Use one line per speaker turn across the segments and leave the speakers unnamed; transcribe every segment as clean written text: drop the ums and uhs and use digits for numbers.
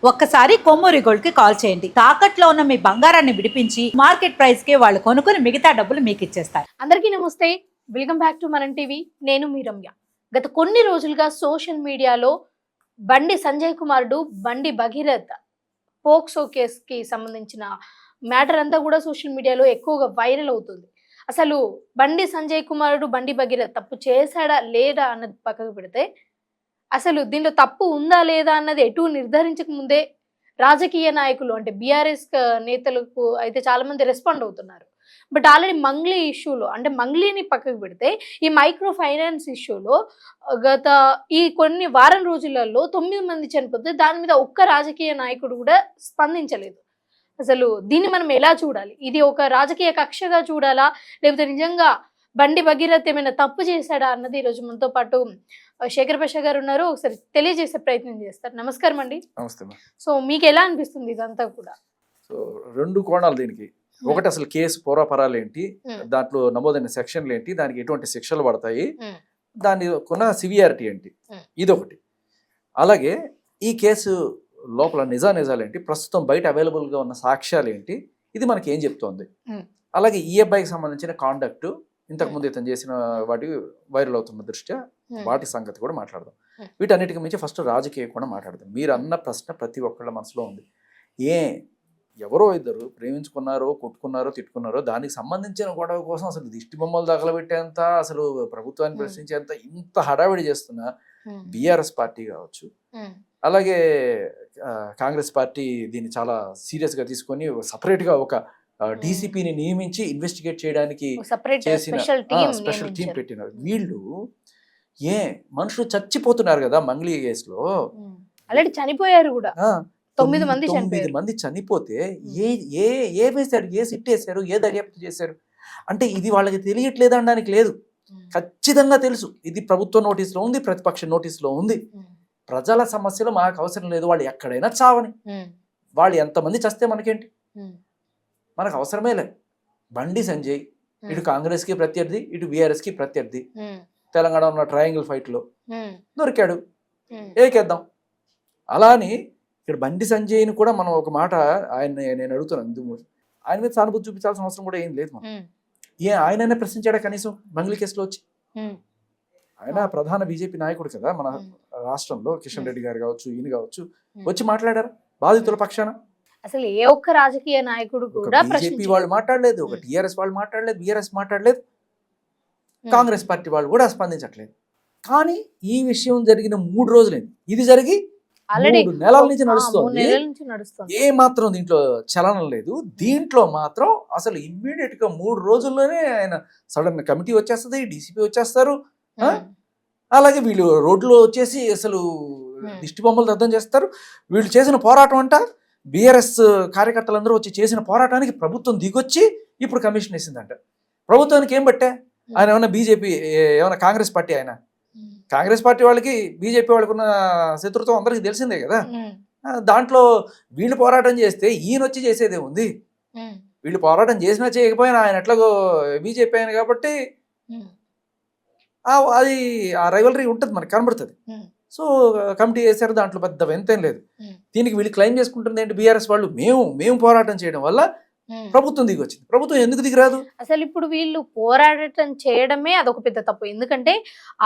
ఒక్కసారి కొమ్మూరి గోల్డ్ కి కాల్ చేయండి. తాకట్లో ఉన్న మీ బంగారాన్ని విడిపించి మార్కెట్ ప్రైస్ కి వాళ్ళు కొనుక్కుని మిగతా డబ్బులు మీకు ఇచ్చేస్తారు.
అందరికీ నమస్తే, వెల్కమ్ బ్యాక్ టు మనం టీవీ. నేను మీ రమ్య. గత కొన్ని రోజులుగా సోషల్ మీడియాలో బండి సంజయ్ కుమారుడు బండి భగీరథ్ పోక్సో కేసుకి సంబంధించిన మ్యాటర్ అంతా కూడా సోషల్ మీడియాలో ఎక్కువగా వైరల్ అవుతుంది. అసలు బండి సంజయ్ కుమారుడు బండి భగీరథ్ తప్పు చేశాడా లేదా అన్నది పక్కకు పెడితే, అసలు దీనిలో తప్పు ఉందా లేదా అన్నది ఎటు నిర్ధారించక ముందే రాజకీయ నాయకులు అంటే బీఆర్ఎస్ నేతలకు అయితే చాలా మంది రెస్పాండ్ అవుతున్నారు. బట్ ఆల్రెడీ మంగ్లీ ఇష్యూలో అంటే మంగ్లీని పక్కకు పెడితే ఈ మైక్రో ఫైనాన్స్ ఇష్యూలో గత ఈ కొన్ని వారం రోజులలో 9 మంది చనిపోతే దాని మీద ఒక్క రాజకీయ నాయకుడు కూడా స్పందించలేదు. అసలు దీన్ని మనం ఎలా చూడాలి? ఇది ఒక రాజకీయ కక్షగా చూడాలా, లేకపోతే నిజంగా బండి భగీరథ్ ఏమైనా తప్పు చేశాడా అన్నది ఈరోజు మనతో పాటు శేఖర్ భాష గారు ఉన్నారు. ఒకసారి తెలియజేసే ప్రయత్నం చేస్తారు. నమస్కారం అండి.
నమస్తే.
సో మీకు ఎలా అనిపిస్తుంది ఇదంతా కూడా?
సో రెండు కోణాలు దీనికి. ఒకటి, అసలు కేసు పూర్వపరాలు ఏంటి, దాంట్లో నమోదైన సెక్షన్లు ఏంటి, దానికి ఎటువంటి శిక్షలు పడతాయి, దాని కొన్న సివియారిటీ ఏంటి, ఇదొకటి. అలాగే ఈ కేసు లోపల నిజాలు ఏంటి, ప్రస్తుతం బయట అవైలబుల్గా ఉన్న సాక్ష్యాలు ఏంటి, ఇది మనకి ఏం చెప్తోంది. అలాగే ఈ అబ్బాయికి సంబంధించిన కాండక్ట్, ఇంతకుముందు ఇతను చేసిన వాటి వైరల్ అవుతున్న దృష్ట్యా వాటి సంగతి కూడా మాట్లాడదాం. వీటన్నిటికి మించి ఫస్ట్ రాజకీయం కూడా మాట్లాడదాం. మీరు అన్న ప్రశ్న ప్రతి ఒక్కళ్ళ మనసులో ఉంది. ఎవరో ఇద్దరు ప్రేమించుకున్నారో, కొట్టుకున్నారో, తిట్టుకున్నారో, దానికి సంబంధించిన గొడవ కోసం అసలు దిష్టి బొమ్మలు తగలబెట్టేంత, అసలు ప్రభుత్వాన్ని ప్రశ్నించేంత ఇంత హడావిడి చేస్తున్న బీఆర్ఎస్ పార్టీ కావచ్చు, అలాగే కాంగ్రెస్ పార్టీ దీన్ని చాలా సీరియస్గా తీసుకొని సపరేట్గా ఒక డీసీపీని నియమించి ఇన్వెస్టిగేట్ చేయడానికి చేసిన స్పెషల్ టీం పెట్టినారు. వీళ్ళు మనుషులు చచ్చిపోతున్నారు కదా మంగ్లీ కేసులో,
ఆల్రెడీ చనిపోయారు కూడా. 9
మంది చనిపోతే ఏ వేశారు, ఏ సిట్ వేశారు, ఏ దర్యాప్తు చేశారు అంటే ఇది వాళ్ళకి తెలియట్లేదు అనడానికి లేదు. ఖచ్చితంగా తెలుసు. ఇది ప్రభుత్వ నోటీసులో ఉంది, ప్రతిపక్ష నోటీసులో ఉంది. ప్రజల సమస్యలు మాకు అవసరం లేదు, వాళ్ళు ఎక్కడైనా చావని, వాళ్ళు ఎంతమంది చస్తే మనకేంటి, మనకు అవసరమే లేదు. బండి సంజయ్ ఇటు కాంగ్రెస్ కి ప్రత్యర్థి, ఇటు బీఆర్ఎస్ కి ప్రత్యర్థి. తెలంగాణ ఉన్న ట్రయాంగిల్ ఫైట్ లో దొరికాడు, ఏకేద్దాం. అలా అని ఇక్కడ బండి సంజయ్ని కూడా మనం ఒక మాట నేను అడుగుతున్నాను, ఆయన మీద సానుభూతి చూపించాల్సిన అవసరం కూడా ఏం లేదు. మనం ఆయననే ప్రశ్నించాడా కనీసం మంగ్లీ కేసులో వచ్చి? ఆయన ప్రధాన బీజేపీ నాయకుడు కదా మన రాష్ట్రంలో, కిషన్ రెడ్డి గారు కావచ్చు, ఈయన కావచ్చు, వచ్చి మాట్లాడారా బాధితుల పక్షాన?
అసలు ఏ ఒక్క రాజకీయ నాయకుడు కూడా
బీజేపీ వాళ్ళు మాట్లాడలేదు, ఒక టీఆర్ఎస్ వాళ్ళు మాట్లాడలేదు, బీఆర్ఎస్ మాట్లాడలేదు, కాంగ్రెస్ పార్టీ వాళ్ళు కూడా స్పందించట్లేదు. కానీ ఈ విషయం జరిగిన 3 రోజులైంది. ఇది జరిగి 3 నెలల నుంచి నడుస్తుంది. ఏ మాత్రం దీంట్లో చలనం లేదు. దీంట్లో మాత్రం అసలు ఇమ్మీడియట్ గా 3 రోజుల్లోనే ఆయన సడన్ కమిటీ వచ్చేస్తుంది, డీసీపీ వచ్చేస్తారు. అలాగే వీళ్ళు రోడ్లో వచ్చేసి అసలు దిష్టి బొమ్మలు దగ్ధం చేస్తారు. వీళ్ళు చేసిన పోరాటం అంట, బీఆర్ఎస్ కార్యకర్తలందరూ వచ్చి చేసిన పోరాటానికి ప్రభుత్వం దిగొచ్చి ఇప్పుడు కమిషన్ వేసిందంట. ప్రభుత్వానికి ఏం బట్టే? ఆయన ఏమన్నా బీజేపీ, ఏమన్నా కాంగ్రెస్ పార్టీ? ఆయన కాంగ్రెస్ పార్టీ వాళ్ళకి బీజేపీ వాళ్ళకి ఉన్న శత్రుత్వం అందరికీ తెలిసిందే కదా. దాంట్లో వీళ్ళు పోరాటం చేస్తే ఈయన వచ్చి చేసేదే ఉంది. వీళ్ళు పోరాటం చేసినా చేయకపోయినా ఆయన ఎట్లాగో బీజేపీ ఆయన కాబట్టి అది ఆ రైవలరీ ఉంటుంది, మనకు కనబడుతుంది. సో కమిటీ చేశారు, దాంట్లో పెద్ద వెంతేం లేదు. దీనికి వీళ్ళు క్లెయిమ్ చేసుకుంటుంది ఏంటి, బీఆర్ఎస్ వాళ్ళు మేము పోరాటం చేయడం వల్ల ప్రభుత్వం దిగి వచ్చింది. ప్రభుత్వం ఎందుకు దిగిరాదు?
అసలు ఇప్పుడు వీళ్ళు పోరాటం చేయడమే అదొక పెద్ద తప్పు. ఎందుకంటే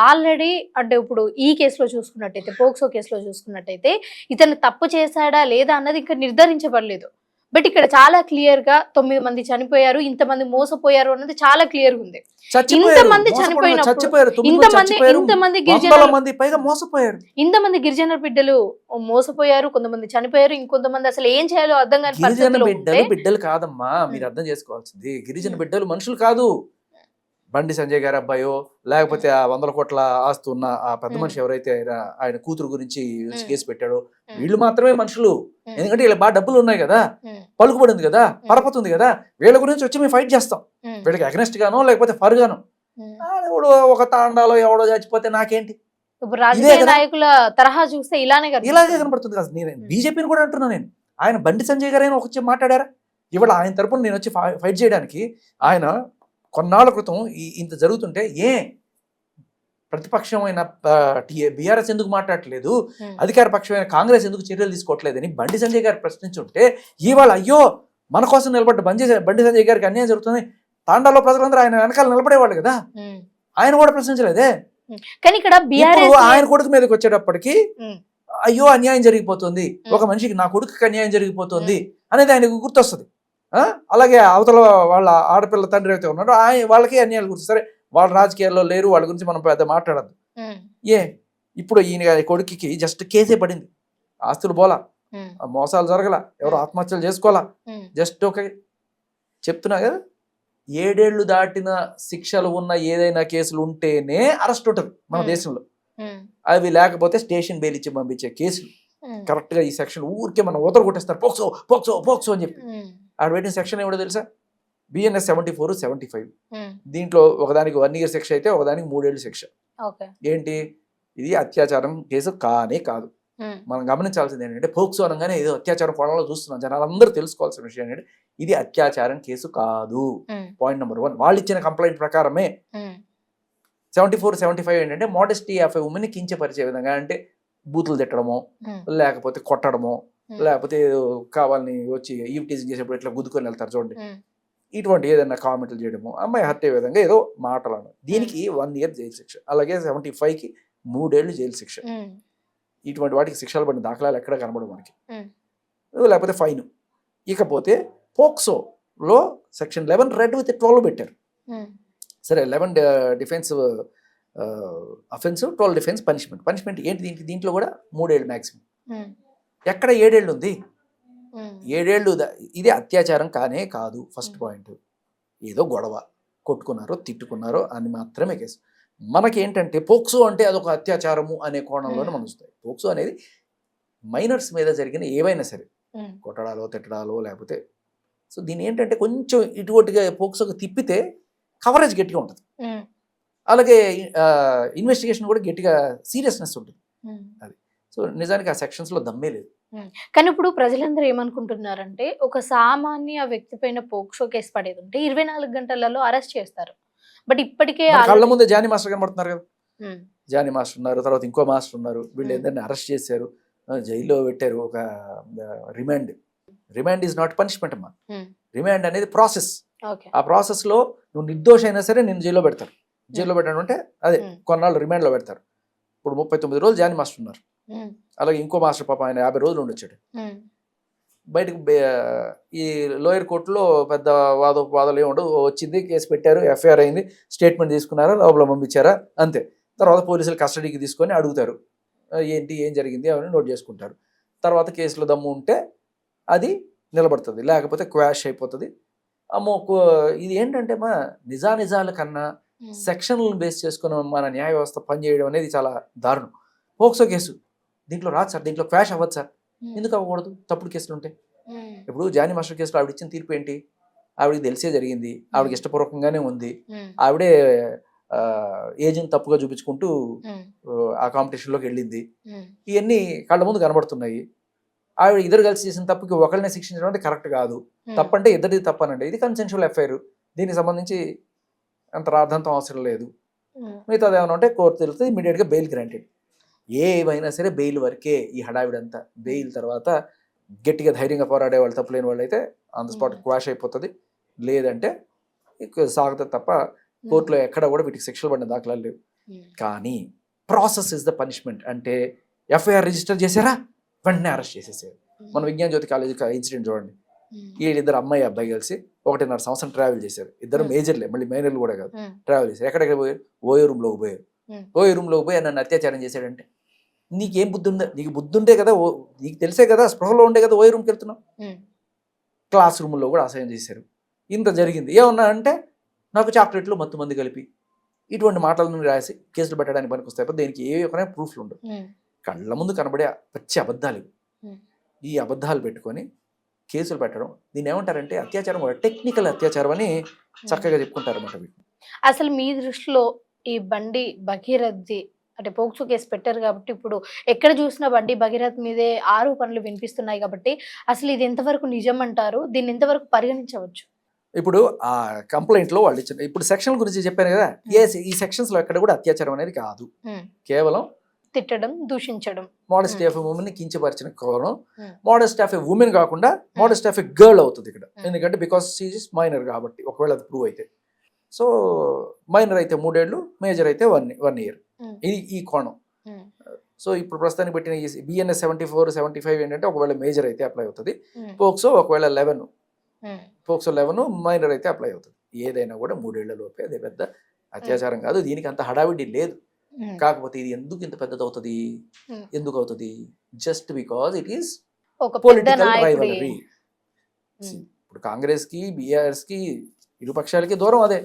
ఆల్రెడీ అంటే ఇప్పుడు ఈ కేసులో చూసుకున్నట్టయితే, పోక్సో కేసులో చూసుకున్నట్టయితే ఇతను తప్పు చేశాడా లేదా అన్నది ఇంకా నిర్ధారించబడలేదు. బట్ ఇక్కడ చాలా క్లియర్ గా 9 మంది చనిపోయారు, ఇంతమంది మోసపోయారు అన్నది చాలా క్లియర్ గా ఉంది. ఇంతమంది ఇంతమంది గిరిజన బిడ్డలు మోసపోయారు, కొంతమంది చనిపోయారు, ఇంకొంతమంది అసలు ఏం చేయాలో అర్థం కాని పరిస్థితుల్లో
బిడ్డలు కాదమ్మా, మీరు అర్థం చేసుకోవాల్సింది. గిరిజన బిడ్డలు మనుషులు కాదు. బండి సంజయ్ గారి అబ్బాయో, లేకపోతే ఆ 100 కోట్ల ఆస్తు ఉన్న ఆ పెద్ద మనిషి ఎవరైతే ఆయన కూతురు గురించి కేసు పెట్టాడో, వీళ్ళు మాత్రమే మనుషులు. ఎందుకంటే వీళ్ళకి బాగా డబ్బులు ఉన్నాయి కదా, పలుకుబడింది కదా, పరపతుంది కదా, వీళ్ళ గురించి వచ్చి మేము ఫైట్ చేస్తాం. వీళ్ళకి అగనెస్ట్ గానో లేకపోతే ఫర్ గానో. ఎవడో ఒక తాండాలో ఎవడో చచ్చిపోతే నాకేంటి?
రాజకీయ నాయకుల తరహా చూస్తే ఇలాగే
కనపడుతుంది కదా. నేను బీజేపీని కూడా అంటున్నా, నేను ఆయన బండి సంజయ్ గారు అయినా వచ్చి మాట్లాడారా? ఇవాళ ఆయన తరపున నేను వచ్చి ఫైట్ చేయడానికి ఆయన కొన్నాళ్ళ క్రితం ఇంత జరుగుతుంటే ప్రతిపక్షమైన బీఆర్ఎస్ ఎందుకు మాట్లాడట్లేదు, అధికార పక్షమైన కాంగ్రెస్ ఎందుకు చర్యలు తీసుకోవట్లేదని బండి సంజయ్ గారు ప్రశ్నించుంటే ఇవాళ అయ్యో మన కోసం నిలబడ్డ బండి సంజయ్ గారికి అన్యాయం జరుగుతుంది, తాండాలో ప్రజలందరూ ఆయన వెనకాల నిలబడేవాళ్ళు కదా, ఆయన కూడా ప్రశ్నించలేదే.
కానీ ఇక్కడ
ఆయన కొడుకు మీదకి వచ్చేటప్పటికి అయ్యో అన్యాయం జరిగిపోతుంది, ఒక మనిషికి నా కొడుకుకి అన్యాయం జరిగిపోతుంది అనేది ఆయనకు గుర్తొస్తుంది. అలాగే అవతల వాళ్ళ ఆడపిల్ల తండ్రి అయితే ఉన్నారో వాళ్ళకి అన్యాయాలు గుర్తు. సరే వాళ్ళ రాజకీయాల్లో లేరు, వాళ్ళ గురించి మనం పెద్ద మాట్లాడద్దు. ఇప్పుడు ఈయన కొడుకుకి జస్ట్ కేసే పడింది, ఆస్తులు పోలా, మోసాలు జరగల, ఎవరు ఆత్మహత్యలు చేసుకోవాలా, జస్ట్ ఒక చెప్తున్నా కదా 7 ఏళ్లు దాటిన శిక్షలు ఉన్న ఏదైనా కేసులు ఉంటేనే అరెస్ట్ ఉంటుంది మన దేశంలో. అవి లేకపోతే స్టేషన్ బెయిల్ ఇచ్చి పంపించే కేసులు కరెక్ట్ గా ఈ సెక్షన్ ఊరికే మనం ఊతలు కొట్టేస్తారు, పోక్సో పోక్సో పోక్సో అని చెప్పి. ఆడ పెట్టిన సెక్షన్ ఏమిటో తెలుసా, బిఎన్ఎస్ 74, 75. దీంట్లో ఒకదానికి 1 year శిక్ష అయితే ఒకదానికి 3 ఏళ్ళు శిక్ష. ఏంటి ఇది అత్యాచారం కేసు కానే కాదు. మనం గమనించాల్సింది ఏంటంటే పోక్సో అనగానే ఏదో అత్యాచారం కోణంలో చూస్తున్నాం, జనాలందరూ తెలుసుకోవాల్సిన విషయం ఏంటంటే ఇది అత్యాచారం కేసు కాదు. పాయింట్ నెంబర్ 1, వాళ్ళు ఇచ్చిన కంప్లైంట్ ప్రకారమే 74, 75 ఏంటంటే మోడెస్టీ ఆఫ్ ఎ ఉమెన్ కించపరిచే విధంగా, అంటే బూతులు తిట్టడమో లేకపోతే కొట్టడమో లేకపోతే కావాలని వచ్చి ఈవిటీజింగ్ చేసేప్పుడు ఇట్లా గుద్దుకొని వెళ్తారు చూడండి, ఇటువంటి ఏదైనా కామెంట్లు చేయడము, అమ్మాయి హర్ట్ అయ్యే విధంగా ఏదో మాటలు. దీనికి 1 year జైలు శిక్ష, అలాగే 75కి 3 ఏళ్ళు జైలు శిక్ష. ఇటువంటి వాటికి శిక్షలు పడిన దాఖలాలు ఎక్కడ కనబడవు మనకి, లేకపోతే ఫైన్. ఇకపోతే పోక్సోలో సెక్షన్ 11 రెడ్ విత్ 12 పెట్టారు. సరే 11 defensive offence, 12 defence punishment. Punishment ఏంటి దీంట్లో కూడా 3 ఏళ్ళు మ్యాక్సిమం. ఎక్కడ 7 ఏళ్ళు ఉంది? 7 ఏళ్ళు ఇది అత్యాచారం కానే కాదు. ఫస్ట్ పాయింట్, ఏదో గొడవ కొట్టుకున్నారో తిట్టుకున్నారో అని మాత్రమే కేసు. మనకి ఏంటంటే పోక్సో అంటే అదొక అత్యాచారము అనే కోణంలోనే మనం వస్తాయి. పోక్సో అనేది మైనర్స్ మీద జరిగిన ఏవైనా సరే కొట్టడాలో తిట్టడాలో లేకపోతే, సో దీని ఏంటంటే కొంచెం ఇటువంటిగా పోక్సోకి తిప్పితే కవరేజ్ గట్టిగా ఉంటుంది, అలాగే ఇన్వెస్టిగేషన్ కూడా గట్టిగా సీరియస్నెస్ ఉంటుంది. అది సో నిజానికి ఆ సెక్షన్స్లో దమ్మే లేదు.
కానీ ఇప్పుడు ప్రజలందరూ ఏమనుకుంటున్నారంటే ఒక సామాన్య వ్యక్తి పైన పోక్సో కేసు పడేది ఉంటే 24 గంటలలో అరెస్ట్ చేస్తారు. బట్ ఇప్పటికే
కళ్ళ ముందే జానీ మాస్టర్ కనబడుతున్నారు కదా, జానీ మాస్టర్ ఉన్నారు, తర్వాత ఇంకో మాస్టర్ ఉన్నారు, వీళ్ళు ఏంటంటే అరెస్ట్ చేశారు, జైల్లో పెట్టారు. ఒక రిమాండ్ ఈజ్ నాట్ పనిష్మెంట్ అమ్మా. రిమాండ్ అనేది ప్రాసెస్. ఆ ప్రాసెస్ లో నువ్వు నిర్దోష అయినా సరే నేను జైల్లో పెడతారు. జైల్లో పెట్టడం అంటే అదే కొన్నాళ్ళు రిమాండ్ లో పెడతారు. ఇప్పుడు 39 రోజులు జానీ మాస్టర్ ఉన్నారు, అలాగే ఇంకో మాస్టర్ పాప ఆయన 50 రోజులు ఉండొచ్చాడు. బయటకు ఈ లోయర్ కోర్టులో పెద్ద వాదోపవాదాలు ఏమి ఉండవు, వచ్చింది కేసు పెట్టారు, ఎఫ్ఐఆర్ అయింది, స్టేట్మెంట్ తీసుకున్నారా, లోపల పంపించారా, అంతే. తర్వాత పోలీసులు కస్టడీకి తీసుకొని అడుగుతారు ఏంటి ఏం జరిగింది అవన్నీ నోట్ చేసుకుంటారు. తర్వాత కేసులో దమ్ము ఉంటే అది నిలబడుతుంది, లేకపోతే క్వాష్ అయిపోతుంది. అమ్మో ఇది ఏంటంటే మా నిజాల కన్నా సెక్షన్లను బేస్ చేసుకుని మన న్యాయ వ్యవస్థ పనిచేయడం అనేది చాలా దారుణం. పోక్సో కేసు దీంట్లో రాదు సార్, దీంట్లో క్వాష్ అవ్వదు సార్. ఎందుకు అవ్వకూడదు? తప్పుడు కేసులు ఉంటాయి. ఇప్పుడు జానీ మాస్టర్ కేసులో ఆవిడ ఇచ్చిన తీర్పు ఏంటి? ఆవిడకి తెలిసే జరిగింది, ఆవిడకి ఇష్టపూర్వకంగానే ఉంది, ఆవిడే ఏజెంట్ తప్పుగా చూపించుకుంటూ ఆ కాంపిటీషన్లోకి వెళ్ళింది. ఇవన్నీ కళ్ళ ముందు కనబడుతున్నాయి. ఆవిడ ఇద్దరు కలిసి చేసిన తప్పుకి ఒకరినే శిక్షించడం అంటే కరెక్ట్ కాదు. తప్పంటే ఇద్దరిది తప్పనండి. ఇది కన్సెన్షువల్ ఎఫ్ఐఆర్, దీనికి సంబంధించి అంత రాద్ధాంతం అవసరం లేదు. మిగతాది ఏమైనా ఉంటే కోర్టు తెలుస్తుంది, ఇమీడియట్గా బెయిల్ గ్రాంటెడ్. ఏమైనా సరే బెయిల్ వరకే ఈ హడావిడంతా. బెయిల్ తర్వాత గట్టిగా ధైర్యంగా పోరాడే వాళ్ళు, తప్పులేని వాళ్ళు అయితే ఆన్ ద స్పాట్ క్వాష్ అయిపోతుంది, లేదంటే సాగుతుంది తప్ప కోర్టులో ఎక్కడ కూడా వీటికి శిక్షలు పడిన దాఖలాలు లేవు. కానీ ప్రాసెస్ ఇస్ ద పనిష్మెంట్. అంటే ఎఫ్ఐఆర్ రిజిస్టర్ చేశారా, వెంటనే అరెస్ట్ చేసేసారు. మన విజ్ఞాన జ్యోతి కాలేజీ ఇన్సిడెంట్ చూడండి, వీళ్ళిద్దరు అమ్మాయి అబ్బాయి కలిసి 1.5 సంవత్సరం ట్రావెల్ చేశారు. ఇద్దరు మేజర్లే, మళ్ళీ మైనర్లు కూడా కాదు. ట్రావెల్ చేశారు. ఎక్కడెక్కడ పోయారు? ఓయో రూమ్లోకి పోయారు. ఓయో రూమ్లోకి పోయి నన్ను అత్యాచారం చేశాడంటే నీకేం బుద్ధి ఉందా? నీకు బుద్ధి ఉంటే కదా, నీకు తెలిసే కదా, స్పృహలో ఉండే కదా ఓయో రూమ్కి వెళ్తున్నావు. క్లాస్ రూమ్లో కూడా అసహ్యం చేశారు. ఇంత జరిగింది. ఏమన్నా అంటే నాకు చాక్లెట్లు మత్తు మంది కలిపి ఇటువంటి మాటలను రాసి కేసులు పెట్టడానికి పనికి వస్తాయి. దేనికి ఏ ఒకరైనా ప్రూఫ్లు ఉండవు. కళ్ళ ముందు కనబడే పచ్చి అబద్ధాలు. ఈ అబద్ధాలు పెట్టుకొని కేసులు పెట్టడం, దీన్ని ఏమంటారంటే అత్యాచారం, టెక్నికల్ అత్యాచారం అని చక్కగా చెప్పుకుంటారు అన్నమాట.
అసలు మీ దృష్టిలో ఈ బండి భగీరథ్ది అంటే పోక్సో కేసు పెట్టారు కాబట్టి ఇప్పుడు ఎక్కడ చూసినా బండి భగీరథ్ మీదే ఆరోపణలు వినిపిస్తున్నాయి కాబట్టి అసలు ఇది ఎంతవరకు నిజం అంటారు? దీన్ని ఎంతవరకు పరిగణించవచ్చు?
ఇప్పుడు ఆ కంప్లైంట్లో వాళ్ళు ఇచ్చిన ఇప్పుడు సెక్షన్ గురించి చెప్పాను కదా, ఈ సెక్షన్స్లో ఎక్కడ కూడా అత్యాచారం అనేది కాదు, కేవలం
తిట్టడం, దూషించడం,
మోడెస్టీ ఆఫ్ ఎ ఉమెన్ ని కించపరిచిన కోణం. మోడెస్టీ ఆఫ్ ఎ ఉమెన్ కాకుండా మోడెస్టీ ఆఫ్ ఎ గర్ల్ అవుతుంది ఇక్కడ, ఎందుకంటే బికాస్ షీ ఇస్ మైనర్ కాబట్టి, ఒకవేళ అది ప్రూవ్ అయితే. సో మైనర్ అయితే 3 ఏళ్ళు, మేజర్ అయితే 1 year, ఇది ఈ కోణం. సో ఇప్పుడు ప్రస్తుతానికి పెట్టిన ఈ బిఎన్ఎస్ 74, 75 ఏంటంటే ఒకవేళ మేజర్ అయితే అప్లై అవుతుంది, పోక్సో ఒకవేళ 11, పోక్సో 11 మైనర్ అయితే అప్లై అవుతుంది. ఏదైనా కూడా 3 ఏళ్ల లోపే, అది పెద్ద అత్యాచారం కాదు, దీనికి అంత హడావిడి లేదు. కాకపోతే ఇది ఎందుకు ఇంత పెద్దది అవుతుంది, ఎందుకు అవుతుంది? Just because it is political rivalry. ఇప్పుడు కాంగ్రెస్ కి, బీఆర్ఎస్ కి, ఇరు పక్షాలకి దూరం అదే.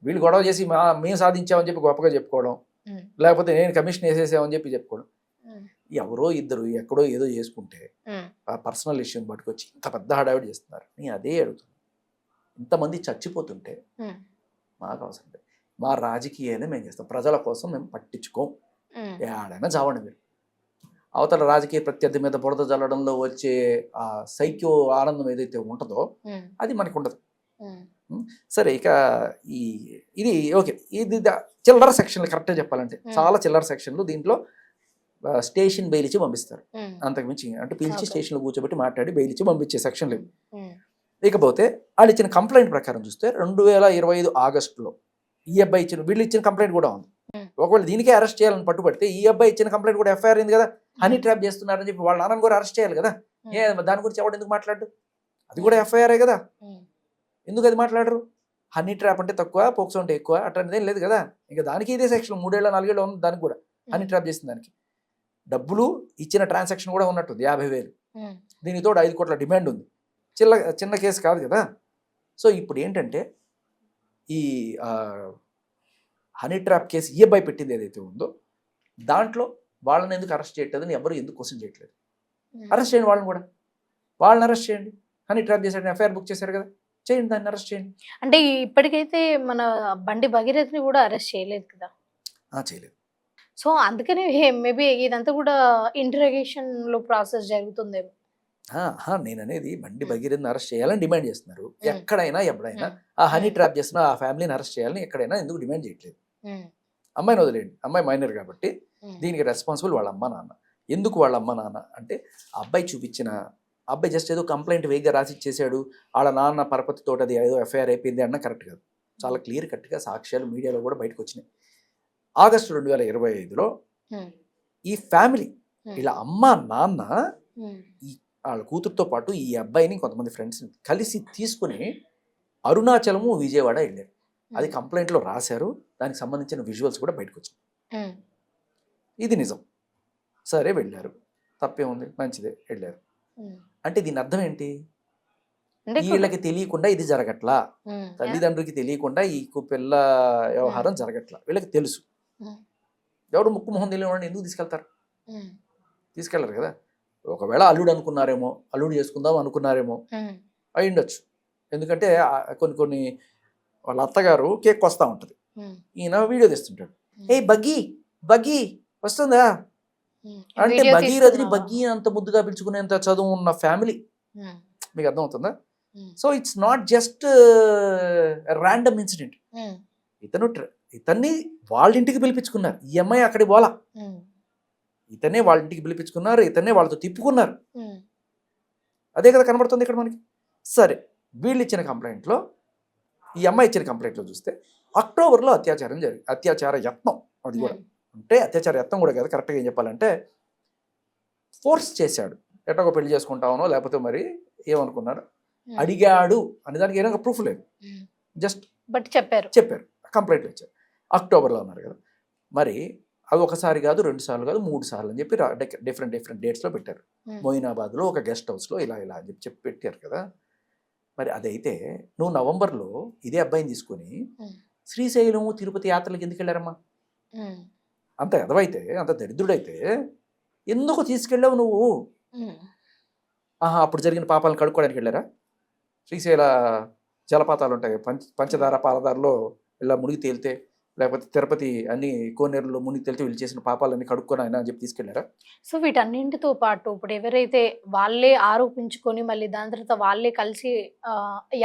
వీళ్ళు గొడవ చేసి మేము సాధించామని చెప్పి గొప్పగా చెప్పుకోవడం, లేకపోతే నేను కమిషన్ వేసేసామని చెప్పి చెప్పుకోవడం. ఎవరో ఇద్దరు ఎక్కడో ఏదో చేసుకుంటే ఆ పర్సనల్ ఇష్యూని పట్టుకొచ్చి ఇంత పెద్ద హడావిడి చేస్తున్నారు. నేను అదే అడుగుతున్నాను, ఇంతమంది చచ్చిపోతుంటే మాకు అవసరం లేదు. మా రాజకీయాన్ని మేము చేస్తాం, ప్రజల కోసం మేము పట్టించుకోం. ఏడైనా చావండి మీరు. అవతల రాజకీయ ప్రత్యర్థి మీద బురద జల్లడంలో వచ్చే ఆ సైక్యో ఆనందం ఏదైతే ఉంటుందో అది మనకు ఉండదు. సరే, ఇక ఇది ఓకే, ఇది చిల్లర సెక్షన్లు కరెక్ట్గా చెప్పాలంటే చాలా చిల్లర సెక్షన్లు. దీంట్లో స్టేషన్ బెయిల్ ఇచ్చి పంపిస్తారు, అంతకుమించి అంటే పిలిచి స్టేషన్లో కూర్చోబెట్టి మాట్లాడి బెయిల్ ఇచ్చి పంపించే సెక్షన్లు ఇవి. ఇకపోతే వాళ్ళు ఇచ్చిన కంప్లైంట్ ప్రకారం చూస్తే 2025 ఆగస్టులో ఈ అబ్బాయి వీళ్ళు ఇచ్చిన కంప్లైంట్ కూడా ఉంది. ఒకవేళ దీనికే అరెస్ట్ చేయాలని పట్టుబడితే ఈ అబ్బాయి ఇచ్చిన కంప్లైంట్ కూడా ఎఫ్ఐఆర్ అయింది కదా, హనీ ట్రాప్ చేస్తున్నారని చెప్పి వాళ్ళ నాన్నని కూడా అరెస్ట్ చేయాలి కదా. దాని గురించి ఎవడు ఎందుకు మాట్లాడు? అది కూడా ఎఫ్ఐఆర్ కదా, ఎందుకు అది మాట్లాడరు? హనీ ట్రాప్ అంటే తక్కువ, పోక్సో అంటే ఎక్కువ, అట్లాంటిది ఏం లేదు కదా. ఇంకా దానికి ఇదే సెక్షన్ 3 ఏళ్ళ 4 ఏళ్ళు ఉంది దానికి కూడా, హనీ ట్రాప్ చేసిన దానికి. డబ్బులు ఇచ్చిన ట్రాన్సాక్షన్ కూడా ఉన్నట్టుంది 50,000. దీనితో 5 కోట్ల డిమాండ్ ఉంది. చిన్న కేసు కాదు కదా. సో ఇప్పుడు ఏంటంటే ఈ హనీ ట్రాప్ కేసు ఈ అబ్బాయి పెట్టింది ఏదైతే ఉందో దాంట్లో వాళ్ళని ఎందుకు అరెస్ట్ చేయట్లేదని ఎవరు ఎందుకు క్వశ్చన్ చేయట్లేదు. అరెస్ట్ చేయండి వాళ్ళని కూడా, వాళ్ళని అరెస్ట్ చేయండి. హనీ ట్రాప్ చేశారు, ఎఫ్ఐఆర్ బుక్ చేశారు కదా, చేయండి, దాన్ని అరెస్ట్ చేయండి.
అంటే ఇప్పటికైతే మన బండి భగీరథ్ని కూడా అరెస్ట్ చేయలేదు కదా.
చేయలేదు.
సో అందుకని మేబీ ఇదంతా కూడా ఇంటరాగేషన్ లో ప్రాసెస్ జరుగుతుందేమో.
నేను అనేది బండి భగీరథ్ని అరెస్ట్ చేయాలని డిమాండ్ చేస్తున్నారు. ఎక్కడైనా ఎప్పుడైనా ఆ హనీ ట్రాప్ చేసిన ఆ ఫ్యామిలీని అరెస్ట్ చేయాలని ఎక్కడైనా ఎందుకు డిమాండ్ చేయట్లేదు? అమ్మాయిని వదిలేయండి, అమ్మాయి మైనర్ కాబట్టి దీనికి రెస్పాన్సిబుల్ వాళ్ళ అమ్మ నాన్న. ఎందుకు వాళ్ళ అమ్మ నాన్న అంటే అబ్బాయి చూపించిన, అబ్బాయి జస్ట్ ఏదో కంప్లైంట్ వేగ్గా రాసి ఇచ్చేసాడు, వాళ్ళ నాన్న పరపతితో అది ఏదో ఎఫ్ఐఆర్ అయిపోయింది అన్న కరెక్ట్ కాదు. చాలా క్లియర్ కట్గా సాక్ష్యాలు మీడియాలో కూడా బయటకు వచ్చినాయి. ఆగస్టు 2025లో ఈ ఫ్యామిలీ ఇలా అమ్మ నాన్న వాళ్ళ కూతురుతో పాటు ఈ అబ్బాయిని కొంతమంది ఫ్రెండ్స్ని కలిసి తీసుకుని అరుణాచలము, విజయవాడ వెళ్ళారు. అది కంప్లైంట్లో రాశారు, దానికి సంబంధించిన విజువల్స్ కూడా బయటకు వచ్చినాయి. ఇది నిజం. సరే వెళ్ళారు, తప్పే ఉంది, మంచిదే, వెళ్ళారు. అంటే దీని అర్థం ఏంటి? వీళ్ళకి తెలియకుండా ఇది జరగట్లా, తల్లిదండ్రులకి తెలియకుండా ఈ పిల్ల వ్యవహారం జరగట్లా, వీళ్ళకి తెలుసు. ఎవరు ముక్కు మొహం తెలియని ఎందుకు తీసుకెళ్తారు? తీసుకెళ్లరు కదా. ఒకవేళ అల్లుడు అనుకున్నారేమో, అల్లుడు చేసుకుందాం అనుకున్నారేమో, అయి ఉండొచ్చు. ఎందుకంటే కొన్ని వాళ్ళ అత్తగారు కేక్ వస్తూ ఉంటుంది, ఈయన వీడియో తీస్తుంటాడు, ఏ బగ్గీ బగ్గీ వస్తుందా అంటే భగీరథని బగ్గీ అంత ముద్దుగా పిలుచుకునేంత చదువు ఉన్న ఫ్యామిలీ. మీకు అర్థమవుతుందా? So it's not just random incident. ఇతన్ని వాళ్ళ ఇంటికి పిలిపించుకున్నారు, ఈ అమ్మాయి అక్కడికి పోలా, ఇతనే వాళ్ళ ఇంటికి పిలిపించుకున్నారు, ఇతనే వాళ్ళతో తిప్పుకున్నారు. అదే కదా కనబడుతుంది ఇక్కడ మనకి. సరే, వీళ్ళు ఇచ్చిన కంప్లైంట్లో, ఈ అమ్మాయి ఇచ్చిన కంప్లైంట్లో చూస్తే అక్టోబర్లో అత్యాచార యత్నం, అది కూడా అంటే అత్యాచార యత్నం కూడా కాదు, కరెక్ట్గా ఏం చెప్పాలంటే ఫోర్స్ చేశాడు, ఎట్టొక పెళ్లి చేసుకుంటామనో లేకపోతే మరి ఏమనుకున్నాడు, అడిగాడు అనే దానికి ఏదైనా ప్రూఫ్ లేదు, జస్ట్ బట్ చెప్పారు కంప్లైంట్లు ఇచ్చారు. అక్టోబర్లో అన్నారు కదా, మరి అవి ఒకసారి కాదు, 2 సార్లు కాదు, 3 సార్లు అని చెప్పి డిఫరెంట్ డేట్స్లో పెట్టారు. మొయినాబాద్లో ఒక గెస్ట్ హౌస్లో ఇలా అని చెప్పి పెట్టారు కదా. మరి అదైతే నువ్వు నవంబర్లో ఇదే అబ్బాయిని తీసుకొని శ్రీశైలము, తిరుపతి యాత్రలకు ఎందుకు వెళ్ళారమ్మా? అంత ఎదవైతే, అంత దరిద్రుడైతే ఎందుకు తీసుకెళ్ళావు నువ్వు? అప్పుడు జరిగిన పాపాలను కడుక్కోవడానికి వెళ్ళారా? శ్రీశైల జలపాతాలు ఉంటాయి, పంచదార పాలదారలో ఇలా మునిగి తేలితే లేకపోతే తిరుపతి అన్ని కోనేరులో మునిగి తెలితే వీళ్ళు చేసిన పాపాలన్నీ కడుక్కొని ఆయన అని చెప్పి తీసుకెళ్లారా?
సో వీటన్నింటితో పాటు ఇప్పుడు ఎవరైతే వాళ్ళే ఆరోపించుకొని మళ్ళీ దాని తర్వాత వాళ్ళే కలిసి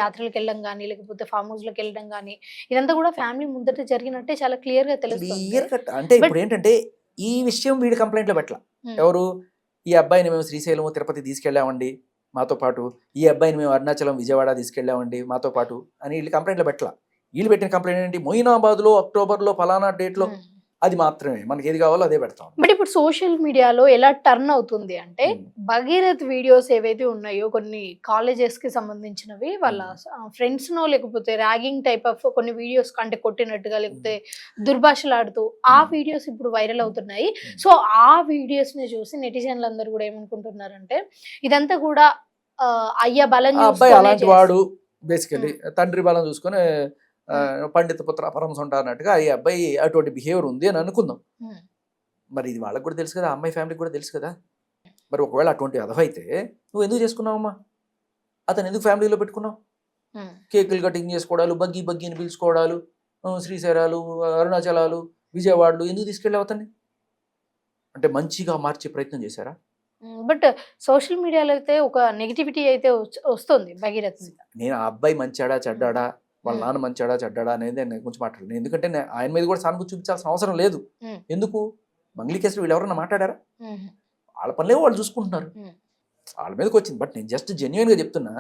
యాత్రలకు వెళ్ళడం కానీ లేకపోతే ఫామ్ హౌస్ లకు వెళ్ళడం కానీ ఇదంతా కూడా ఫ్యామిలీ ముందట జరిగినట్టే చాలా క్లియర్ గా తెలుస్తుంది.
Clear cut. అంటే ఇప్పుడు ఏంటంటే ఈ విషయం వీడి కంప్లైంట్ లో పెట్టలా. ఎవరు? ఈ అబ్బాయిని మేము శ్రీశైలం తిరుపతి తీసుకెళ్ళామండి మాతో పాటు, ఈ అబ్బాయిని మేము అరుణాచలం విజయవాడ తీసుకెళ్ళామండి మాతో పాటు అని వీళ్ళు కంప్లైంట్లో పెట్టలా. వీళ్ళు పెట్టిన కంప్లైంట్ ఏంటి? మొయినాబాద్లో అక్టోబర్లో ఫలానా డేట్లో, అది మాత్రమే. మనకి ఏది కావాలో అదే పెడతాం.
బట్ ఇప్పుడు సోషల్ మీడియాలో ఎలా టర్న్ అవుతుంది అంటే భగీరథ్ వీడియోస్ ఏవైతే ఉన్నాయో కొన్ని కాలేజెస్ కి సంబంధించినవి వాళ్ళ ఫ్రెండ్స్ నో లేకపోతే ర్యాగింగ్ టైప్ ఆఫ్ కొన్ని వీడియోస్ అంటే కొట్టినట్టుగా లేకపోతే దుర్భాషలాడుతూ ఆ వీడియోస్ ఇప్పుడు వైరల్ అవుతున్నాయి. సో ఆ వీడియోస్ ని చూసి నెటిజన్లు అందరూ కూడా ఏమనుకుంటున్నారంటే ఇదంతా కూడా అయ్య బలం
అబ్బాయి అలాంటి వాడు, బేసికలీ తండ్రి బలం చూసుకొని పండిత పుత్ర పరమసొంట అన్నట్టుగా ఈ అబ్బాయి అటువంటి బిహేవియర్ ఉంది అని అనుకుందాం. మరి ఇది వాళ్ళకి కూడా తెలుసు కదా, అమ్మాయి ఫ్యామిలీకి కూడా తెలుసు కదా. మరి ఒకవేళ అటువంటి అదవ అయితే నువ్వు ఎందుకు చేసుకున్నావమ్మా? అతను ఎందుకు ఫ్యామిలీలో పెట్టుకున్నావు? కేకులు కటింగ్ చేసుకోవడాలు, బగ్గి బగ్గిని పిలుచుకోవడాలు, శ్రీశైలాలు, అరుణాచలాలు, విజయవాడలు ఎందుకు తీసుకెళ్ళావు అతన్ని? అంటే మంచిగా మార్చే ప్రయత్నం చేశారా?
బట్ సోషల్ మీడియాలో అయితే ఒక నెగిటివిటీ అయితే వస్తుంది భగీరథ్ మీద.
నేను ఆ అబ్బాయి మంచాడా చెడ్డాడా, వాళ్ళ నాన్న మంచాడా చెడ్డాడా అనేది నేను గురించి మాట్లాడలేదు. ఎందుకంటే ఆయన మీద కూడా సానుభూతి చూపించాల్సిన అవసరం లేదు. ఎందుకు? మంగళీ కేసులు వీళ్ళు ఎవరన్నా మాట్లాడారా? వాళ్ళ పనులే వాళ్ళు చూసుకుంటున్నారు, వాళ్ళ మీదకి వచ్చింది. బట్ నేను జస్ట్ జెన్యున్ గా చెప్తున్నా,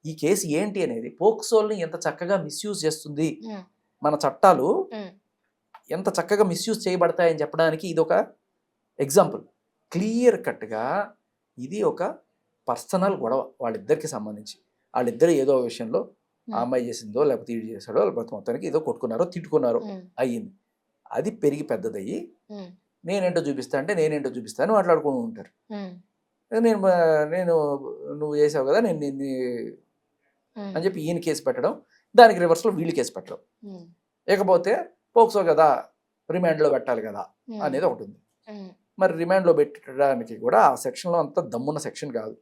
ఈ కేసు ఏంటి అనేది పోక్సోల్ని ఎంత చక్కగా మిస్యూజ్ చేస్తుంది, మన చట్టాలు ఎంత చక్కగా మిస్యూజ్ చేయబడతాయని చెప్పడానికి ఇది ఒక ఎగ్జాంపుల్. క్లియర్ కట్గా ఇది ఒక పర్సనల్ గొడవ వాళ్ళిద్దరికి సంబంధించి. వాళ్ళిద్దరు ఏదో విషయంలో ఆ అమ్మాయి చేసిందో లేకపోతే ఈడు చేశాడో లేకపోతే మొత్తానికి ఏదో కొట్టుకున్నారో తిట్టుకున్నారో అయ్యింది. అది పెరిగి పెద్దదయ్యి నేనేంటో చూపిస్తా అంటే నేనేంటో చూపిస్తా అని మాట్లాడుకుని ఉంటారు. నేను నువ్వు చేసావు కదా నేను నిన్ను అని చెప్పి ఈయన కేసు పెట్టడం, దానికి రివర్స్లో వీళ్ళు కేసు పెట్టడం. ఇకపోతే పోక్సో కదా రిమాండ్లో పెట్టాలి కదా అనేది ఒకటి ఉంది. మరి రిమాండ్లో పెట్టడానికి కూడా ఆ సెక్షన్లో అంత దమ్మున్న సెక్షన్ కాదు.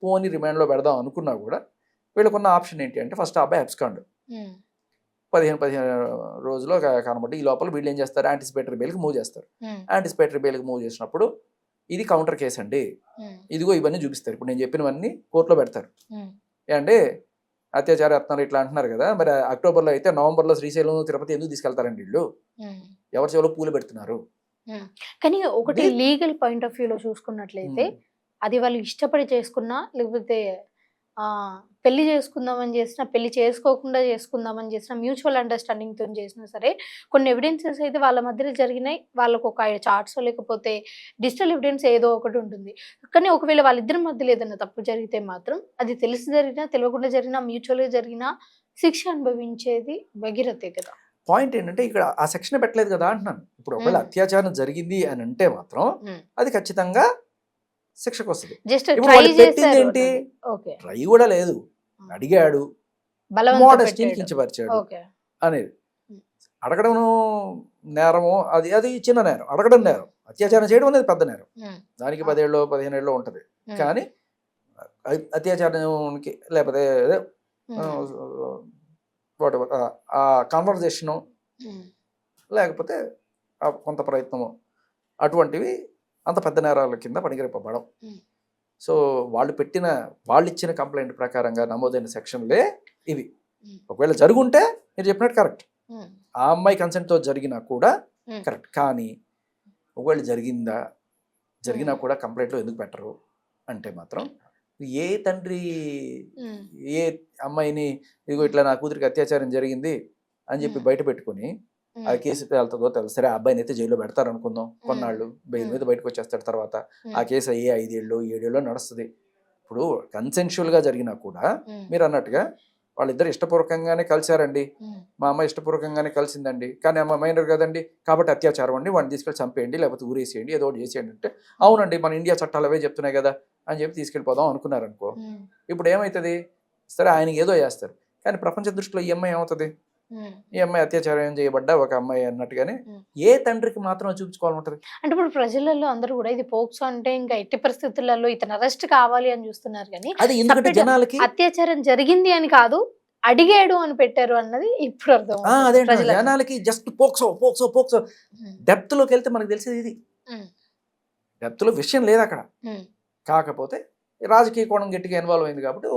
పోనీ రిమాండ్లో పెడదాం అనుకున్నా కూడా వీళ్ళకున్న ఆప్షన్ ఏంటి అంటే ఫస్ట్ అబ్బాయి అబ్స్కాండ్ 15 రోజుల్లో కనబడి ఈ లోపల వీళ్ళు ఏం చేస్తారు, యాంటిసిపేటరీ బెయిల్కి మూవ్ చేస్తారు. యాంటిసిపేటరీ బెయిల్కి మూవ్ చేసినప్పుడు ఇది కౌంటర్ కేసు అండి, ఇదిగో ఇవన్నీ చూపిస్తారు. ఇప్పుడు నేను చెప్పినవన్నీ కోర్టులో పెడతారు. అంటే అత్యాచార యత్నాలు ఇట్లా అంటున్నారు కదా, మరి అక్టోబర్లో అయితే నవంబర్లో శ్రీశైలం తిరుపతి ఎందుకు తీసుకెళ్తారండి వీళ్ళు? ఎవరి చెవులో పూలు పెడుతున్నారు?
కానీ ఒకటి లీగల్ పాయింట్ ఆఫ్ వ్యూలో చూసుకున్నట్లయితే అది వాళ్ళు ఇష్టపడి చేసుకున్నా లేకపోతే పెళ్లి చేసుకుందామని చేసినా పెళ్లి చేసుకోకుండా చేసుకుందామని చేసినా మ్యూచువల్ అండర్స్టాండింగ్ తో చేసినా సరే కొన్ని ఎవిడెన్సెస్ అయితే వాళ్ళ మధ్యలో జరిగినాయి. వాళ్ళకు ఒక చార్ట్స్ లేకపోతే డిజిటల్ ఎవిడెన్స్ ఏదో ఒకటి ఉంటుంది. కానీ ఒకవేళ వాళ్ళిద్దరి మధ్యలో ఏదైనా తప్పు జరిగితే మాత్రం అది తెలిసి జరిగినా తెలియకుండా జరిగినా మ్యూచువల్గా జరిగినా శిక్ష అనుభవించేది భగీరథే కదా.
పాయింట్ ఏంటంటే ఇక్కడ ఆ సెక్షన్ పెట్టలేదు కదా అంటున్నాను. ఇప్పుడు ఒకవేళ అత్యాచారం జరిగింది అని అంటే మాత్రం అది ఖచ్చితంగా శిక్షకు వస్తుంది. పెట్టింది ఏంటి? ట్రై కూడా లేదు, అడిగాడు, మోడెస్టీని కించపరిచాడు అనేది. అడగడం నేరము, అది అది చిన్న నేరం. అడగడం నేరం, అత్యాచారం చేయడం అనేది పెద్ద నేరం. దానికి 10 ఏళ్ళు 15 ఏళ్ళు ఉంటుంది. కానీ అత్యాచారానికి లేకపోతే ఆ కాన్వర్జేషను లేకపోతే కొంత ప్రయత్నము అటువంటివి అంత పెద్ద నేరాల కింద పనిగరిపబడం. సో వాళ్ళు ఇచ్చిన కంప్లైంట్ ప్రకారంగా నమోదైన సెక్షన్లే ఇవి. ఒకవేళ జరుగుంటే మీరు చెప్పినట్టు కరెక్ట్, ఆ అమ్మాయి కన్సెంట్తో జరిగినా కూడా కరెక్ట్. కానీ ఒకవేళ జరిగినా కూడా కంప్లైంట్లో ఎందుకు పెట్టరు అంటే మాత్రం ఏ తండ్రి ఏ అమ్మాయిని ఇదిగో ఇట్లా నా కూతురికి అత్యాచారం జరిగింది అని చెప్పి బయట పెట్టుకుని ఆ కేసు వెళ్తుందో తెలుసు. సరే, ఆ అబ్బాయిని అయితే జైల్లో పెడతారు అనుకుందాం, కొన్నాళ్ళు బెయిల్ మీద బయటకు వచ్చేస్తాడు. తర్వాత ఆ కేసు 5 ఏళ్ళు 7 ఏళ్ళు నడుస్తుంది. ఇప్పుడు కన్సెన్షువల్గా జరిగినా కూడా మీరు అన్నట్టుగా వాళ్ళిద్దరు ఇష్టపూర్వకంగానే కలిశారండి, మా అమ్మాయి ఇష్టపూర్వకంగానే కలిసిందండి, కానీ అమ్మ మైనర్ కదండి కాబట్టి అత్యాచారం అండి, వాడిని తీసుకెళ్ళి చంపేయండి లేకపోతే ఊరేసేయండి ఏదో ఒకటి చేసేయండి అంటే అవునండి మన ఇండియా చట్టాలు అవే చెప్తున్నాయి కదా అని చెప్పి తీసుకెళ్ళిపోదాం అనుకున్నారనుకో. ఇప్పుడు ఏమవుతుంది? సరే ఆయనకి ఏదో చేస్తారు, కానీ ప్రపంచ దృష్టిలో ఈ అమ్మాయి ఏమవుతుంది? ఈ అమ్మాయి అత్యాచారం చేయబడ్డ ఒక అమ్మాయి అన్నట్టుగానే ఏ తండ్రికి మాత్రం చూపించుకోవాలంటది.
అంటే ఇప్పుడు ప్రజలలో అందరూ కూడా ఇది పోక్సో అంటే ఇంకా ఎట్టి పరిస్థితులలో ఇతను అరెస్ట్ కావాలి అని చూస్తున్నారు. కానీ
అది ఎందుకంటే జనాలకి
అత్యాచారం జరిగింది అని కాదు, అడిగాడు అని పెట్టారు అన్నది ఇప్పుడు అర్థం
అదే
ప్రజలకు.
జనాలకి just POCSO POCSO POCSO depth లోకి వెళ్తే మనకు తెలిసేది ఇది.
ఉమ్.
డెప్త్ లో విషయం లేదు అక్కడ.
ఉమ్.
కాకపోతే రాజకీయ కోణం గట్టిగా ఇన్వాల్వ్ అయింది కాబట్టి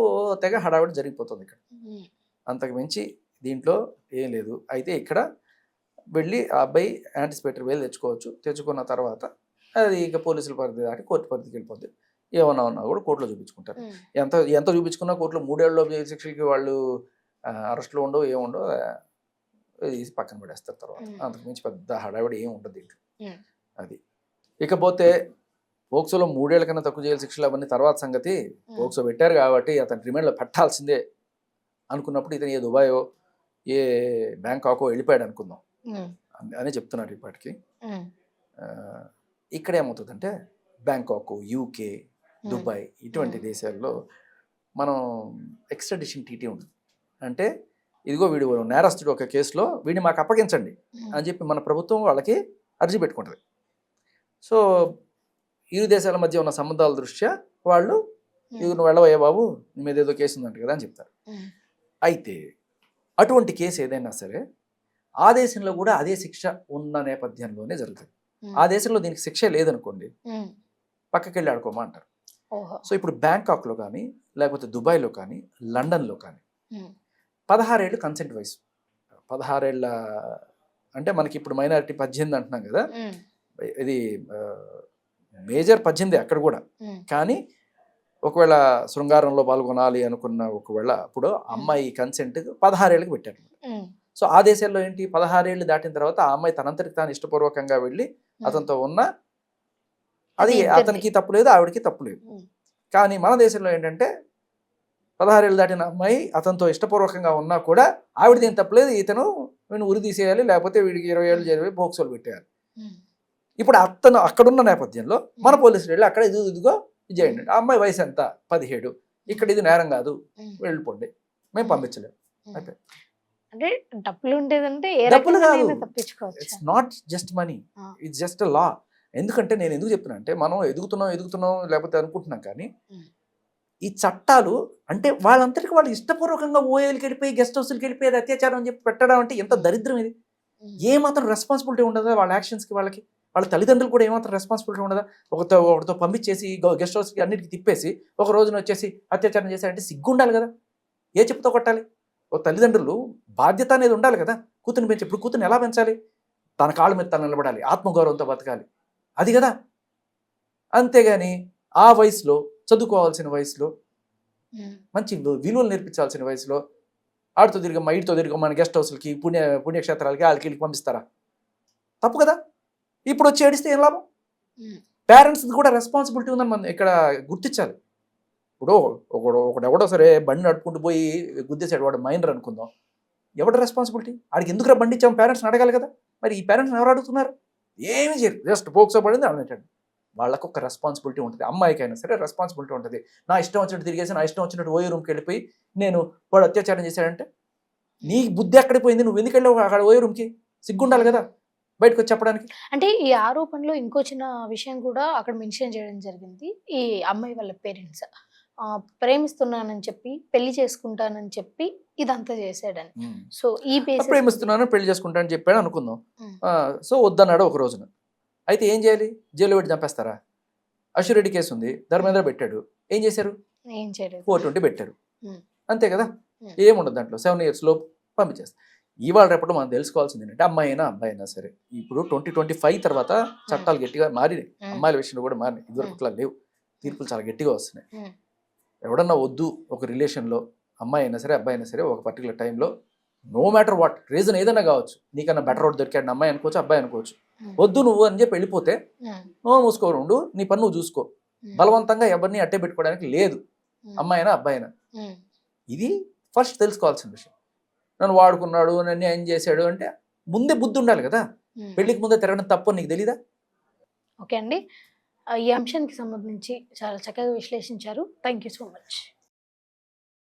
తెగ హడావిడి జరిగిపోతుంది ఇక్కడ.
ఉమ్.
అంతకు మించి దీంట్లో ఏం లేదు. అయితే ఇక్కడ వెళ్ళి ఆ అబ్బాయి యాంటిసిపేటరీ బెయిల్ తెచ్చుకున్న తర్వాత అది ఇక పోలీసుల పరిధి దాటి కోర్టు పరిధికి వెళ్ళిపోద్ది. ఏమన్నా ఉన్నా కూడా కోర్టులో చూపించుకుంటారు.
ఉమ్.
ఎంత చూపించుకున్నా కోర్టులో 3 ఏళ్ళ జైలు శిక్షలకి వాళ్ళు అరెస్టులు ఉండవు, ఏముండవు, తీసి పక్కన పడేస్తారు తర్వాత. అంతకు మించి పెద్ద హడావిడి ఏమి ఉండదు దీంట్లో. అది ఇకపోతే పోక్సోలో 3 ఏళ్ల కన్నా తక్కువ జైలు శిక్షలు అవన్నీ తర్వాత సంగతి. పోక్సో పెట్టారు కాబట్టి అతను రిమాండ్లో పెట్టాల్సిందే అనుకున్నప్పుడు ఇతను ఏ దుబాయో ఏ బ్యాంకాకో వెళ్ళిపోయాడు అనుకుందాం అని చెప్తున్నారు ఇప్పటికి. ఇక్కడ ఏమవుతుందంటే బ్యాంకాక్, యూకే, దుబాయ్ ఇటువంటి దేశాల్లో మనం ఎక్స్ట్రాడిషన్ టీటీ ఉంటుంది. అంటే ఇదిగో వీడు నేరస్తుడు ఒక కేసులో వీడిని మాకు అప్పగించండి అని చెప్పి మన ప్రభుత్వం వాళ్ళకి అర్జీ పెట్టుకుంటుంది. సో ఇరు దేశాల మధ్య ఉన్న సంబంధాల దృష్ట్యా వాళ్ళు ఇది నువ్వు వెళ్ళవయ్యా బాబు, నీ మీద ఏదో కేసు ఉందంట కదా అని చెప్తారు. అయితే అటువంటి కేసు ఏదైనా సరే ఆ దేశంలో కూడా అదే శిక్ష ఉన్న నేపథ్యంలోనే జరుగుతుంది. ఆ దేశంలో దీనికి శిక్ష లేదనుకోండి, పక్కకి వెళ్ళి ఆడుకోమా అంటారు. సో ఇప్పుడు బ్యాంకాక్లో కానీ లేకపోతే దుబాయ్లో కానీ లండన్లో కానీ 16 ఏళ్ళు కన్సెంట్ వయసు. 16 ఏళ్ళ అంటే మనకి ఇప్పుడు మైనారిటీ 18 అంటున్నాం కదా, ఇది మేజర్ 18 అక్కడ కూడా. కానీ ఒకవేళ శృంగారంలో పాల్గొనాలి అనుకున్న ఒకవేళ అప్పుడు అమ్మాయి కన్సెంట్ 16 ఏళ్ళకి పెట్టారు. సో ఆ దేశాల్లో ఏంటి, 16 ఏళ్ళు దాటిన తర్వాత ఆ అమ్మాయి తనంతరికి తాను ఇష్టపూర్వకంగా వెళ్ళి అతనితో ఉన్న అది అతనికి తప్పు లేదు, ఆవిడకి తప్పు లేదు. కానీ మన దేశంలో ఏంటంటే 16 ఏళ్ళు దాటిన అమ్మాయి అతనితో ఇష్టపూర్వకంగా ఉన్నా కూడా ఆవిడ దీని తప్పలేదు, ఇతను వీడిని ఉరి తీసేయాలి, లేకపోతే వీడికి 20 ఏళ్ళు జరిపి పోక్సోలు పెట్టేయాలి. ఇప్పుడు అతను అక్కడున్న నేపథ్యంలో మన పోలీసులు వెళ్ళి అక్కడ ఇదిగో ఇది చేయండి. ఆ అమ్మాయి వయసు ఎంత 17, ఇక్కడ ఇది నేరం కాదు, వెళ్ళిపోండి, మేము పంపించలేము. అయితే
అంటే డబ్బులు ఉండేదంటే
డబ్బులు కాదు, it's not just money, it's just law. ఎందుకంటే నేను ఎందుకు చెప్తున్నా అంటే మనం ఎదుగుతున్నాం లేకపోతే అనుకుంటున్నాం, కానీ ఈ చట్టాలు అంటే వాళ్ళంతటికి వాళ్ళు ఇష్టపూర్వకంగా ఓఏలకి వెళ్ళిపోయి గెస్ట్ హౌస్కి వెళ్ళిపోయి అది అత్యాచారం అని చెప్పి పెట్టడం అంటే ఎంత దరిద్రం ఇది. ఏమాత్రం రెస్పాన్సిబిలిటీ ఉండదా వాళ్ళ యాక్షన్స్కి, వాళ్ళ తల్లిదండ్రులు కూడా ఏమాత్రం రెస్పాన్సిబిలిటీ ఉండదా? ఒకరితో పంపించేసి గెస్ట్ హౌస్కి అన్నిటికీ తిప్పేసి ఒక రోజున వచ్చేసి అత్యాచారం చేశారంటే సిగ్గు ఉండాలి కదా, ఏ చెప్పుతో కొట్టాలి? ఒక తల్లిదండ్రులు బాధ్యత అనేది ఉండాలి కదా. కూతుర్ని పెంచి ఇప్పుడు కూతుర్ని ఎలా పెంచాలి? తన కాళ్ళ మీద తను నిలబడాలి, ఆత్మగౌరవంతో బతకాలి, అది కదా. అంతేగాని ఆ వయసులో చదువుకోవాల్సిన వయసులో మంచి విలువలు నేర్పించాల్సిన వయసులో ఆడితో తిరిగమ్మ ఇటుతో తిరిగమ్మ మన గెస్ట్ హౌస్లకి పుణ్యక్షేత్రాలకి వాళ్ళకి పంపిస్తారా? తప్పు కదా. ఇప్పుడు వచ్చి ఏడిస్తే ఏం లాభం? పేరెంట్స్ది కూడా రెస్పాన్సిబిలిటీ ఉందని మనం ఇక్కడ గుర్తించాలి. ఇప్పుడు ఒకడెవడో సరే బండి నడుపుకుంటూ పోయి గుద్దేశాడు, వాడు మైనర్ అనుకుందాం, ఎవడ రెస్పాన్సిబిలిటీ? ఆడికి ఎందుకు బండి ఇచ్చాము పేరెంట్స్ని అడగాలి కదా. మరి ఈ పేరెంట్స్ని ఎవరు అడుగుతున్నారు? ఏమి చేయరు, జస్ట్ పోక్సో పడింది అనేటండి. వాళ్ళకు ఒక రెస్పాన్సిబిలిటీ ఉంటుంది, అమ్మాయికైనా సరే రెస్పాన్సిబిలిటీ ఉంటుంది. నా ఇష్టం వచ్చినట్టు తిరిగేసి నా ఇష్టం వచ్చినట్టు ఓయో రూమ్కి వెళ్ళిపోయి నేను వాడు అత్యాచారం చేశాడంటే నీ బుద్ధి ఎక్కడికి పోయింది? నువ్వు ఎందుకు వెళ్ళావు అక్కడ ఓయో రూమ్కి? సిగ్గుండాలి కదా బయటకు వచ్చి చెప్పడానికి.
అంటే ఈ ఆరోపణలో ఇంకో చిన్న విషయం కూడా అక్కడ మెన్షన్ చేయడం జరిగింది. ఈ అమ్మాయి వాళ్ళ పేరెంట్స్ ప్రేమిస్తున్నానని చెప్పి పెళ్లి చేసుకుంటానని చెప్పి ఇదంతా చేశాడని. సో ఈ
ప్రేమిస్తున్నాను పెళ్లి చేసుకుంటానని చెప్పాడు అనుకుందాం. సో వద్దన్నాడు ఒక రోజున. అయితే ఏం చేయాలి? జైల్లో పెట్టి చంపేస్తారా? అశ్వరెడ్డి కేసు ఉంది, ధర్మేంద్ర పెట్టాడు, ఏం చేశారు? 420 పెట్టారు, అంతే కదా. ఏముండదు దాంట్లో, 7 years లోపు పంపించేస్తారు. ఇవాళ రేపటి మనం తెలుసుకోవాల్సింది ఏంటంటే అమ్మాయి అయినా అబ్బాయి అయినా సరే ఇప్పుడు 2025 తర్వాత చట్టాలు గట్టిగా మారినాయి, అమ్మాయిల విషయంలో కూడా మారినాయి, ఇదివరకు అట్లా లేవు, తీర్పులు చాలా గట్టిగా వస్తున్నాయి. ఎవడన్నా వద్దు ఒక రిలేషన్లో అమ్మాయి అయినా సరే అబ్బాయి అయినా సరే ఒక పర్టికులర్ టైంలో నో మ్యాటర్ వాట్ రీజన్ ఏదైనా కావచ్చు, నీకన్నా బెటర్ రోడ్ దొరికాడు అమ్మాయి అనుకోవచ్చు అబ్బాయి అనుకోవచ్చు, వద్దు నువ్వు అని చెప్పి వెళ్ళిపోతే నువ్వు మూసుకోరు ఉండు, నీ పని నువ్వు చూసుకో, బలవంతంగా ఎవరిని అట్టే పెట్టుకోవడానికి లేదు, అమ్మాయి అయినా అబ్బాయి అయినా. ఇది ఫస్ట్ తెలుసుకోవాల్సిన విషయం. నన్ను వాడుకున్నాడు, నన్ను ఏం చేశాడు అంటే ముందే బుద్ధి ఉండాలి కదా. పెళ్లికి ముందే తిరగడం తప్పు నీకు తెలీదా?
ఓకే అండి, ఈ అంశానికి సంబంధించి చాలా చక్కగా విశ్లేషించారు. Thank you so much.